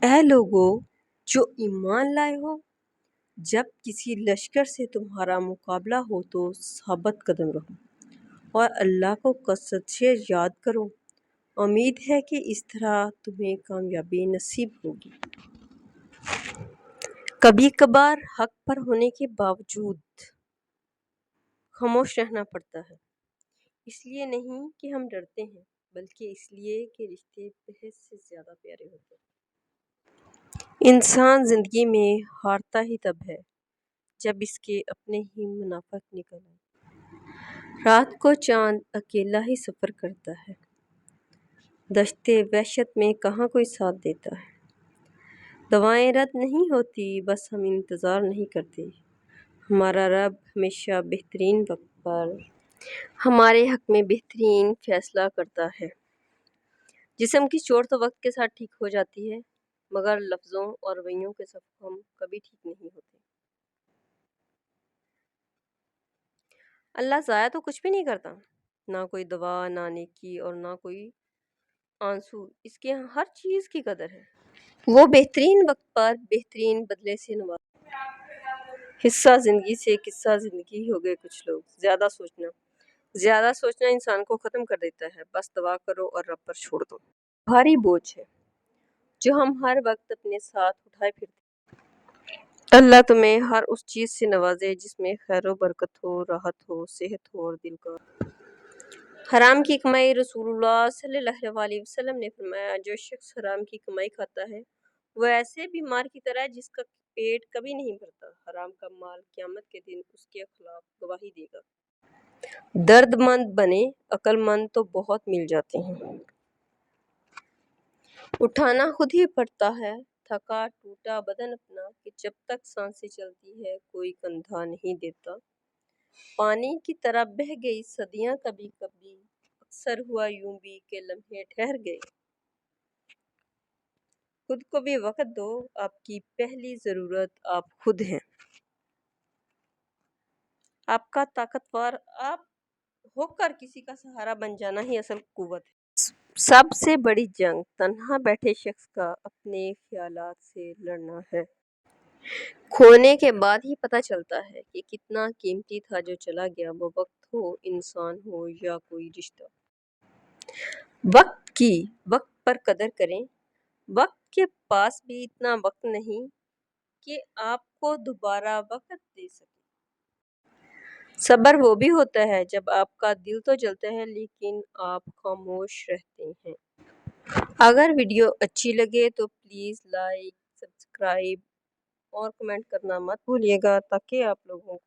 اے لوگو جو ایمان لائے ہو، جب کسی لشکر سے تمہارا مقابلہ ہو تو ثابت قدم رہو اور اللہ کو کثرت سے یاد کرو۔ امید ہے کہ اس طرح تمہیں کامیابی نصیب ہوگی۔ کبھی کبھار حق پر ہونے کے باوجود خاموش رہنا پڑتا ہے، اس لیے نہیں کہ ہم ڈرتے ہیں، بلکہ اس لیے کہ رشتے بحث سے زیادہ پیارے ہوتے ہیں۔ انسان زندگی میں ہارتا ہی تب ہے جب اس کے اپنے ہی منافق نکل آئے۔ رات کو چاند اکیلا ہی سفر کرتا ہے، دشت وحشت میں کہاں کوئی ساتھ دیتا ہے۔ دعائیں رد نہیں ہوتی، بس ہم انتظار نہیں کرتے۔ ہمارا رب ہمیشہ بہترین وقت پر ہمارے حق میں بہترین فیصلہ کرتا ہے۔ جسم کی چوٹ تو وقت کے ساتھ ٹھیک ہو جاتی ہے، مگر لفظوں اور رویوں کے زخم کبھی ٹھیک نہیں ہوتے۔ اللہ ضائع تو کچھ بھی نہیں کرتا، نہ کوئی دوا، نہ نیکی اور نہ کوئی آنسو۔ اس کے ہر چیز کی قدر ہے۔ وہ بہترین وقت پر بہترین بدلے سے نوازتا ہے۔ حصہ زندگی سے قصہ زندگی ہو گئے کچھ لوگ۔ زیادہ سوچنا انسان کو ختم کر دیتا ہے۔ بس دعا کرو اور رب پر چھوڑ دو۔ بھاری بوجھ ہے جو ہم ہر وقت اپنے ساتھ اٹھائے پھرتے ہیں۔ اللہ تمہیں ہر اس چیز سے نوازے جس میں خیر و برکت ہو، راحت ہو، صحت ہو اور دل کا۔ حرام کی کمائی۔ رسول اللہ صلی اللہ علیہ وسلم نے فرمایا، جو شخص حرام کی کمائی کھاتا ہے وہ ایسے بیمار کی طرح ہے جس کا پیٹ کبھی نہیں بھرتا۔ حرام کا مال قیامت کے دن اس کے خلاف گواہی دے گا۔ درد مند بنے، عقل مند تو بہت مل جاتے ہیں۔ اٹھانا خود ہی پڑتا ہے، تھکا ٹوٹا بدن اپنا، کہ جب تک سانسیں چلتی ہے کوئی کندھا نہیں دیتا۔ پانی کی طرح بہہ گئی صدیاں، کبھی کبھی اکثر ہوا یوں بھی کہ لمحے ٹھہر گئے۔ خود کو بھی وقت دو، آپ کی پہلی ضرورت آپ خود ہیں۔ آپ کا طاقتور آپ ہو کر کسی کا سہارا بن جانا ہی اصل قوت ہے۔ سب سے بڑی جنگ تنہا بیٹھے شخص کا اپنے خیالات سے لڑنا ہے۔ کھونے کے بعد ہی پتہ چلتا ہے کہ کتنا قیمتی تھا جو چلا گیا، وہ وقت ہو، انسان ہو یا کوئی رشتہ۔ وقت پر قدر کریں۔ وقت کے پاس بھی اتنا وقت نہیں کہ آپ کو دوبارہ وقت دے سکے۔ صبر وہ بھی ہوتا ہے جب آپ کا دل تو جلتا ہے لیکن آپ خاموش رہتے ہیں۔ اگر ویڈیو اچھی لگے تو پلیز لائک، سبسکرائب اور کمنٹ کرنا مت بھولیے گا تاکہ آپ لوگوں